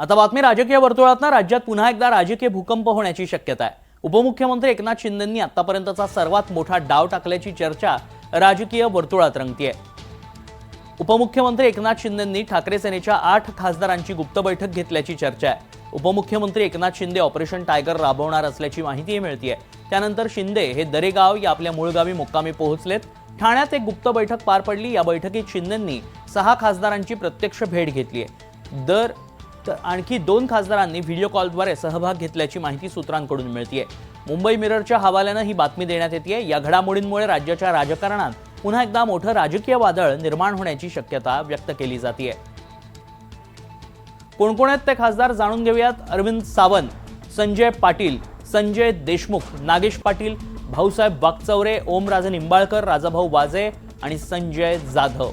आता बातमी राजकीय वर्तुळातून राज्यात पुन्हा एकदा राजकीय भूकंप होण्याची शक्यता आहे। उपमुख्यमंत्री एकनाथ शिंदेंनी आतापर्यंतचा सर्वात मोठा डाव टाकल्याची चर्चा राजकीय वर्तुळात रंगतीये। उपमुख्यमंत्री एकनाथ शिंदेंनी ठाकरे सेनेच्या 8 खासदारांची गुप्त बैठक घेतल्याची चर्चा आहे। उपमुख्यमंत्री एकनाथ शिंदे ऑपरेशन टायगर राबवणार असल्याची माहिती मिळतेय। त्यानंतर शिंदे हे दरेगाव या आपल्या मूळ गावी मुक्कामी पोहोचलेत। ठाण्यात एक गुप्त बैठक पार पडली। या बैठकीत शिंदेंनी 6 खासदारांची प्रत्यक्ष भेट घेतली आहे। आणखी 2 खासदारांनी व्हिडिओ कॉलद्वारे सहभाग घेतल्याची माहिती सूत्रांकडून मिळतेय। मुंबई मिररच्या हवाल्याने ही बातमी देण्यात येते। या घडामोडींमुळे राज्याच्या राजकारणात पुन्हा एकदा मोठं राजकीय वादळ निर्माण होण्याची शक्यता व्यक्त केली जाते। कोण आहेत ते खासदार जाणून घेऊयात। अरविंद सावंत, संजय पाटील, संजय देशमुख, नागेश पाटील, भाऊसाहेब वाकचौरे, ओमराजे निंबाळकर, राजाभाऊ वाजे आणि संजय जाधव।